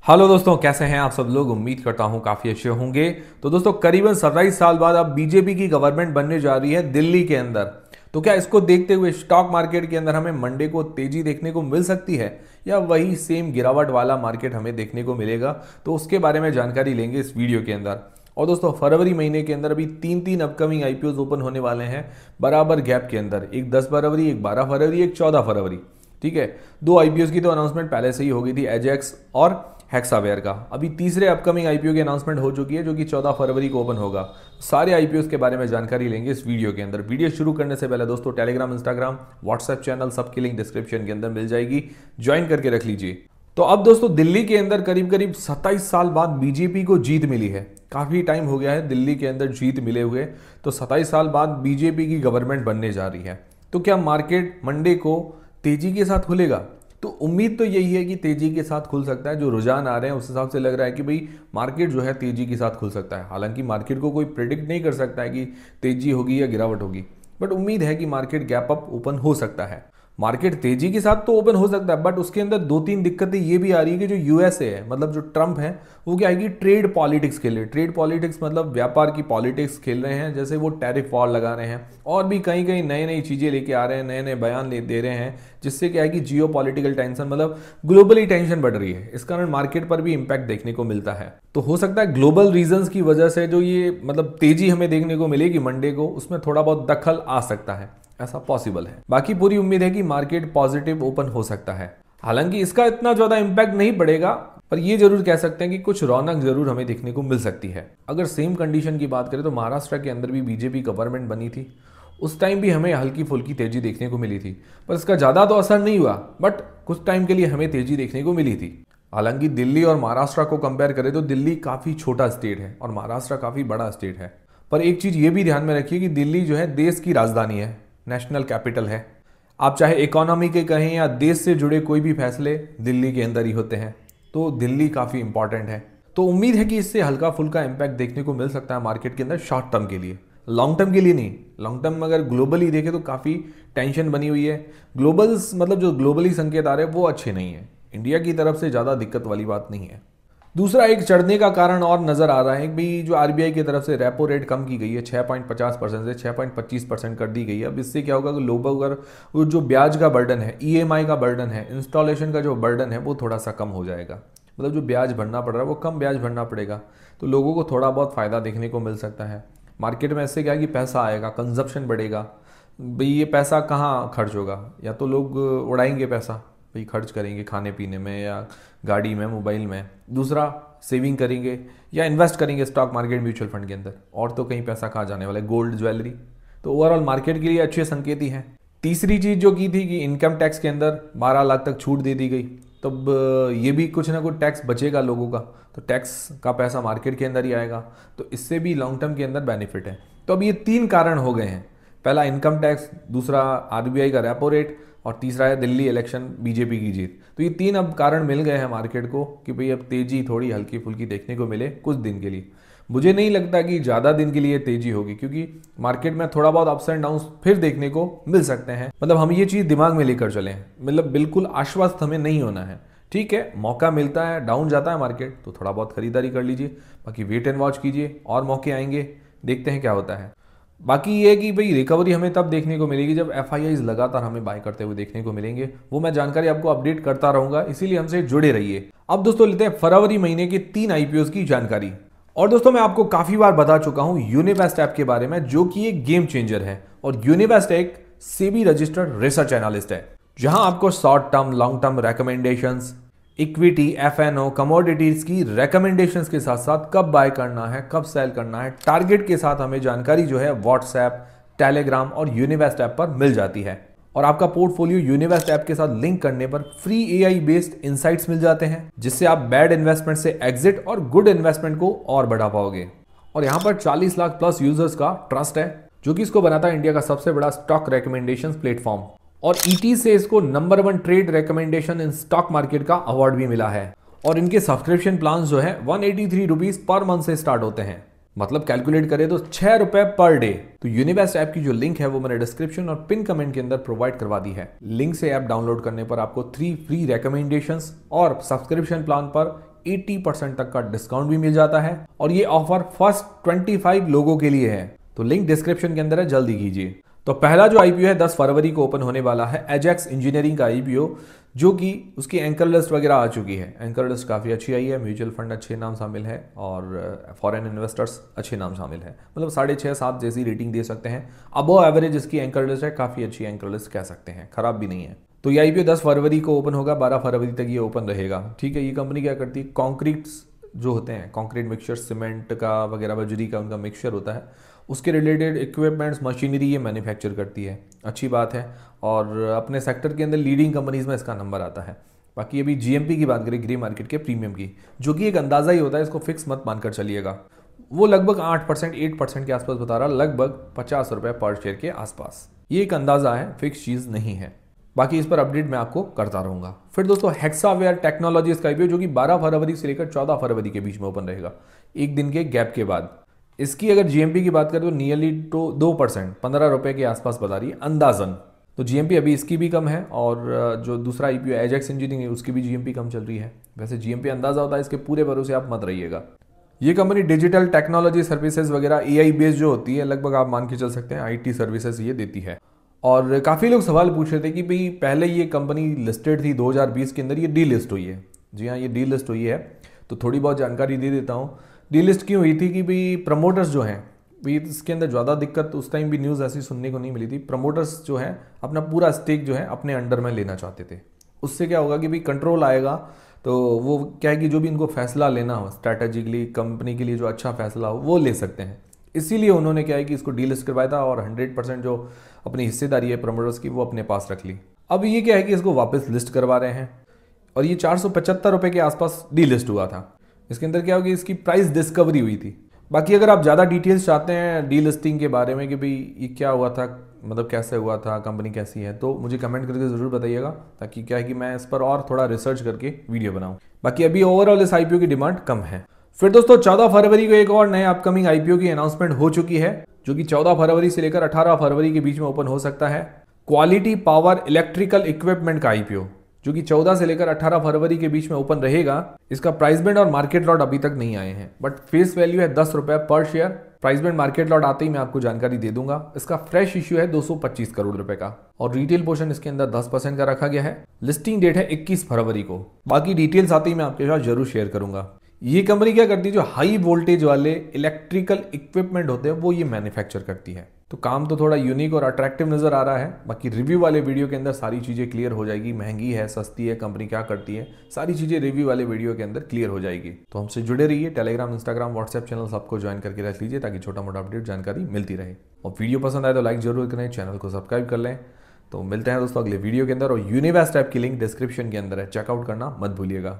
Hello दोस्तों, कैसे हैं आप सब लोग। उम्मीद करता हूं काफी अच्छे होंगे। तो दोस्तों, करीबन 27 साल बाद अब बीजेपी की गवर्नमेंट बनने जा रही है दिल्ली के अंदर। तो क्या इसको देखते हुए स्टॉक मार्केट के अंदर हमें मंडे को तेजी देखने को मिल सकती है या वही सेम गिरावट वाला मार्केट हमें देखने को मिलेगा? तो उसके बारे में जानकारी लेंगे इस वीडियो के अंदर। और दोस्तों, फरवरी महीने के अंदर अभी तीन तीन अपकमिंग आईपीओ ओपन होने वाले हैं बराबर गैप के अंदर। एक 10 फरवरी, एक 12 फरवरी, एक 14 फरवरी। ठीक है, दो आईपीओ की तो अनाउंसमेंट पहले से ही हो गई थी, एजेक्स और हेक्सावेयर का। अभी तीसरे अपकमिंग आईपीओ की अनाउंसमेंट हो चुकी है जो कि 14 फरवरी को ओपन होगा। सारे आईपीओ के बारे में जानकारी लेंगे इस वीडियो के अंदर। वीडियो शुरू करने से पहले दोस्तों, टेलीग्राम, इंस्टाग्राम, व्हाट्सएप चैनल सबकी लिंक डिस्क्रिप्शन के अंदर मिल जाएगी, ज्वाइन करके रख लीजिए। तो अब दोस्तों, दिल्ली के अंदर करीब करीब 27 साल बाद बीजेपी को जीत मिली है। काफी टाइम हो गया है दिल्ली के अंदर जीत मिले हुए। तो 27 साल बाद बीजेपी की गवर्नमेंट बनने जा रही है। तो क्या मार्केट मंडे को तेजी के साथ खुलेगा? तो उम्मीद तो यही है कि तेजी के साथ खुल सकता है। जो रुझान आ रहे हैं उस हिसाब से लग रहा है कि भाई मार्केट जो है तेजी के साथ खुल सकता है। हालांकि मार्केट को कोई प्रिडिक्ट नहीं कर सकता है कि तेजी होगी या गिरावट होगी, बट उम्मीद है कि मार्केट गैप अप ओपन हो सकता है। मार्केट तेजी के साथ तो ओपन हो सकता है, बट उसके अंदर दो तीन दिक्कतें ये भी आ रही है कि जो यूएसए है, मतलब जो ट्रंप है, वो क्या आएगी ट्रेड पॉलिटिक्स खेल रहे। ट्रेड पॉलिटिक्स मतलब व्यापार की पॉलिटिक्स खेल रहे हैं। जैसे वो टैरिफ वॉर लगा रहे हैं और भी कहीं कहीं नई नई चीजें लेके आ रहे हैं, नए नए बयान दे रहे हैं, जिससे क्या है कि जियो पॉलिटिकल टेंशन, मतलब ग्लोबली टेंशन बढ़ रही है। इस कारण मार्केट पर भी इंपैक्ट देखने को मिलता है। तो हो सकता है ग्लोबल रीजंस की वजह से जो ये मतलब तेजी हमें देखने को मिलेगी मंडे को, उसमें थोड़ा बहुत दखल आ सकता है, ऐसा पॉसिबल है। बाकी पूरी उम्मीद है कि मार्केट पॉजिटिव ओपन हो सकता है। हालांकि इसका इतना ज्यादा इंपैक्ट नहीं पड़ेगा, पर ये जरूर कह सकते हैं कि कुछ रौनक जरूर हमें देखने को मिल सकती है। अगर सेम कंडीशन की बात करें तो महाराष्ट्र के अंदर भी बीजेपी गवर्नमेंट बनी थी, उस टाइम भी हमें हल्की फुल्की तेजी देखने को मिली थी, पर इसका ज्यादा तो असर नहीं हुआ, बट कुछ टाइम के लिए हमें तेजी देखने को मिली थी। हालांकि दिल्ली और महाराष्ट्र को कंपेयर करें तो दिल्ली काफी छोटा स्टेट है और महाराष्ट्र काफी बड़ा स्टेट है। पर एक चीज ये भी ध्यान में रखिए कि दिल्ली जो है देश की राजधानी है, नेशनल कैपिटल है। आप चाहे इकोनॉमी के कहें या देश से जुड़े कोई भी फैसले दिल्ली के अंदर ही होते हैं। तो दिल्ली काफ़ी इंपॉर्टेंट है। तो उम्मीद है कि इससे हल्का फुल्का इंपैक्ट देखने को मिल सकता है मार्केट के अंदर शॉर्ट टर्म के लिए। लॉन्ग टर्म के लिए नहीं। लॉन्ग टर्म अगर ग्लोबली देखें तो काफ़ी टेंशन बनी हुई है। ग्लोबल्स मतलब जो ग्लोबली संकेत आ रहे हैं वो अच्छे नहीं है। इंडिया की तरफ से ज़्यादा दिक्कत वाली बात नहीं है। दूसरा एक चढ़ने का कारण और नजर आ रहा है कि जो आरबीआई की तरफ से रेपो रेट कम की गई है, 6.50% से 6.25% कर दी गई है। अब इससे क्या होगा कि लोगों का वो जो ब्याज का बर्डन है, ईएमआई का बर्डन है, इंस्टॉलेशन का जो बर्डन है, वो थोड़ा सा कम हो जाएगा। मतलब जो ब्याज भरना पड़ रहा है वो कम ब्याज भरना पड़ेगा। तो लोगों को थोड़ा बहुत फायदा देखने को मिल सकता है मार्केट में। इससे क्या है कि पैसा आएगा, कंजप्शन बढ़ेगा। भाई ये पैसा कहाँ खर्च होगा? या तो लोग उड़ाएंगे पैसा, भाई खर्च करेंगे खाने पीने में या गाड़ी में, मोबाइल में। दूसरा सेविंग करेंगे या इन्वेस्ट करेंगे स्टॉक मार्केट, म्यूचुअल फंड के अंदर। और तो कहीं पैसा कहाँ जाने वाला है? Gold, jewellery. तो ओवरऑल मार्केट के लिए अच्छे संकेत ही हैं। तीसरी चीज जो की थी कि इनकम टैक्स के अंदर 12 लाख तक छूट दे दी गई। तब ये भी कुछ ना कुछ टैक्स बचेगा लोगों का, तो टैक्स का पैसा मार्केट के अंदर ही आएगा। तो इससे भी लॉन्ग टर्म के अंदर बेनिफिट है। तो अब ये तीन कारण हो गए हैं। पहला इनकम टैक्स, दूसरा आरबीआई का रेपो रेट, और तीसरा है दिल्ली इलेक्शन, बीजेपी की जीत। तो ये तीन अब कारण मिल गए हैं मार्केट को कि भाई अब तेजी थोड़ी हल्की फुल्की देखने को मिले कुछ दिन के लिए। मुझे नहीं लगता कि ज़्यादा दिन के लिए तेजी होगी, क्योंकि मार्केट में थोड़ा बहुत अप्स एंड डाउन फिर देखने को मिल सकते हैं। मतलब हम ये चीज़ दिमाग में लेकर चलें, मतलब बिल्कुल आश्वस्त हमें नहीं होना है। ठीक है, मौका मिलता है, डाउन जाता है मार्केट तो थोड़ा बहुत खरीदारी कर लीजिए, बाकी वेट एंड वॉच कीजिए, और मौके आएंगे, देखते हैं क्या होता है। बाकी ये है कि भाई रिकवरी हमें तब देखने को मिलेगी जब एफआईआईज लगातार हमें बाय करते हुए देखने को मिलेंगे। वो मैं जानकारी आपको अपडेट करता रहूंगा, इसीलिए हमसे जुड़े रहिए। अब दोस्तों लेते हैं फरवरी महीने के 3 आईपीओ की जानकारी। और दोस्तों, मैं आपको काफी बार बता चुका हूं यूनिवेस्ट ऐप के बारे में, जो कि एक गेम चेंजर है। और यूनिवेस्ट एक सेबी रजिस्टर्ड रिसर्च एनालिस्ट है, जहां आपको short term, long term recommendations, equity, FnO, commodities की रिकमेंडेशंस के साथ साथ कब बाय करना है, कब सेल करना है, टारगेट के साथ हमें जानकारी जो है व्हाट्सएप, टेलीग्राम और यूनिवेस्ट ऐप पर मिल जाती है। और आपका पोर्टफोलियो यूनिवेस्ट ऐप के साथ लिंक करने पर फ्री एआई बेस्ड इनसाइट्स मिल जाते हैं, जिससे आप बैड इन्वेस्टमेंट से एग्जिट और गुड इन्वेस्टमेंट को और बढ़ा पाओगे। और यहां पर 40 लाख प्लस यूजर्स का ट्रस्ट है, जो कि इसको बनाता है इंडिया का सबसे बड़ा स्टॉक रिकमेंडेशन प्लेटफॉर्म। और ईटी से इसको number 1 trade recommendation in stock market का अवार्ड भी मिला है। और इनके सब्सक्रिप्शन प्लान जो है 183 रुपीज पर मंथ से स्टार्ट होते हैं। मतलब कैलकुलेट करें तो 6 रुपए पर डे। तो यूनिवेस्ट ऐप की जो लिंक है वो मैंने डिस्क्रिप्शन और पिन कमेंट के अंदर प्रोवाइड करवा दी है। लिंक से ऐप डाउनलोड करने पर आपको 3 फ्री रिकमेंडेशंस और सब्सक्रिप्शन प्लान पर 80% तक का डिस्काउंट भी मिल जाता है और ये ऑफर फर्स्ट 25 लोगों के लिए है। तो लिंक डिस्क्रिप्शन के अंदर है, जल्दी कीजिए। तो पहला जो आईपीओ है 10 फरवरी को ओपन होने वाला है, एजेक्स इंजीनियरिंग का आईपीओ, जो कि उसकी एंकर लिस्ट वगैरह आ चुकी है। एंकर लिस्ट काफ़ी अच्छी आई है, म्यूचुअल फंड अच्छे नाम शामिल है और फॉरेन इन्वेस्टर्स अच्छे नाम शामिल है, मतलब 6.5-7 जैसी रेटिंग दे सकते हैं। अबव एवरेज इसकी एंकर लिस्ट है, काफ़ी अच्छी एंकर लिस्ट कह सकते हैं, खराब भी नहीं है। तो ये आईपीओ 10 फरवरी को ओपन होगा, 12 फरवरी तक ये ओपन रहेगा। ठीक है, ये कंपनी क्या करती है, कॉन्क्रीट्स जो होते हैं, कॉन्क्रीट मिक्सचर, सीमेंट का वगैरह, बजरी का उनका मिक्सचर होता है, उसके रिलेटेड इक्विपमेंट्स, मशीनरी ये मैन्युफैक्चर करती है। अच्छी बात है और अपने सेक्टर के अंदर लीडिंग कंपनीज में इसका नंबर आता है। बाकी अभी जीएमपी की बात करें, ग्रे मार्केट के प्रीमियम की, जो कि एक अंदाज़ा ही होता है, इसको फिक्स मत मानकर चलिएगा। वो लगभग 8% 8% के आसपास बता रहा, लगभग 50 रुपये पर शेयर के आसपास। ये एक अंदाज़ा है, फिक्स चीज़ नहीं है। बाकी इस पर अपडेट मैं आपको करता रहूंगा। फिर दोस्तों हेक्सावेयर टेक्नोलॉजीज का आईपीओ, जो कि 12 फरवरी से लेकर 14 फरवरी के बीच में ओपन रहेगा, एक दिन के गैप के बाद। इसकी अगर जीएमपी की बात करें तो नियरली 2%, 15 रुपये के आसपास बता रही है अंदाजन। तो जीएमपी अभी इसकी भी कम है और जो दूसरा आईपीओ एजेक्स इंजीनियरिंग है उसकी भी जीएमपी कम चल रही है। वैसे जीएमपी अंदाजा होता है, इसके पूरे भरोसे आप मत रहिएगा। ये कंपनी डिजिटल टेक्नोलॉजी सर्विसेज वगैरह एआई बेस्ड जो होती है, लगभग आप मान के चल सकते हैं आईटी सर्विसेज ये देती है। और काफ़ी लोग सवाल पूछ रहे थे कि भाई पहले ये कंपनी लिस्टेड थी 2020 के अंदर, ये डी लिस्ट हुई है। जी हाँ, ये डी लिस्ट हुई है। तो थोड़ी बहुत जानकारी दे देता हूँ। डी लिस्ट क्यों हुई थी कि भाई प्रमोटर्स जो हैं, भाई इसके अंदर ज़्यादा दिक्कत उस टाइम भी न्यूज़ ऐसी सुनने को नहीं मिली थी। प्रमोटर्स जो हैं अपना पूरा स्टेक जो है अपने अंडर में लेना चाहते थे। उससे क्या होगा कि भाई कंट्रोल आएगा, तो वो क्या है कि जो भी इनको फैसला लेना हो स्ट्रैटेजिकली कंपनी के लिए, जो अच्छा फैसला हो वो ले सकते हैं। इसीलिए उन्होंने क्या है कि इसको डीलिस्ट करवाया था और 100% जो अपनी हिस्सेदारी है प्रमोटर्स की वो अपने पास रख ली। अब ये क्या है कि इसको वापस लिस्ट करवा रहे हैं और ये 475 रुपये के आसपास डीलिस्ट हुआ था। इसके अंदर क्या होगी, इसकी प्राइस डिस्कवरी हुई थी। बाकी अगर आप ज़्यादा डिटेल्स चाहते हैं डी लिस्टिंग के बारे में कि भाई ये क्या हुआ था, मतलब कैसे हुआ था, कंपनी कैसी है, तो मुझे कमेंट करके ज़रूर बताइएगा, ताकि क्या है कि मैं इस पर और थोड़ा रिसर्च करके वीडियो बनाऊं। बाकी अभी ओवरऑल इस आईपीओ की डिमांड कम है। फिर दोस्तों 14 फरवरी को एक और नए अपकमिंग आईपीओ की अनाउंसमेंट हो चुकी है, जो कि 14 फरवरी से लेकर 18 फरवरी के बीच में ओपन हो सकता है। क्वालिटी पावर इलेक्ट्रिकल इक्विपमेंट का आईपीओ, जो कि 14 से लेकर 18 फरवरी के बीच में ओपन रहेगा। इसका प्राइस बैंड और मार्केट लॉट अभी तक नहीं आए हैं, बट फेस वैल्यू है 10 रुपये पर share. Price band market lot आते ही मैं आपको जानकारी दे दूंगा। इसका फ्रेश इश्यू है 225 करोड़ रुपए का और रिटेल पोर्शन इसके अंदर 10% का रखा गया है। लिस्टिंग डेट है 21 फरवरी को। बाकी डिटेल्स आते ही मैं आपके साथ जरूर शेयर करूंगा। ये कंपनी क्या करती है, जो हाई वोल्टेज वाले इलेक्ट्रिकल इक्विपमेंट होते हैं वो ये मैन्युफैक्चर करती है। तो काम तो थोड़ा यूनिक और अट्रैक्टिव नजर आ रहा है। बाकी रिव्यू वाले वीडियो के अंदर सारी चीज़ें क्लियर हो जाएगी, महंगी है, सस्ती है, कंपनी क्या करती है, सारी चीज़ें रिव्यू वाले वीडियो के अंदर क्लियर हो जाएगी। तो हमसे जुड़े रहिए, टेलीग्राम, इंस्टाग्राम, व्हाट्सएप चैनल सबको ज्वाइन करके रख लीजिए, ताकि छोटा मोटा अपडेट जानकारी मिलती रहे। और वीडियो पसंद आए तो लाइक जरूर करें, चैनल को सब्सक्राइब कर लें। तो मिलते हैं दोस्तों अगले वीडियो के अंदर, और यूनिवेस्ट ऐप की लिंक डिस्क्रिप्शन के अंदर है, चेकआउट करना मत भूलिएगा।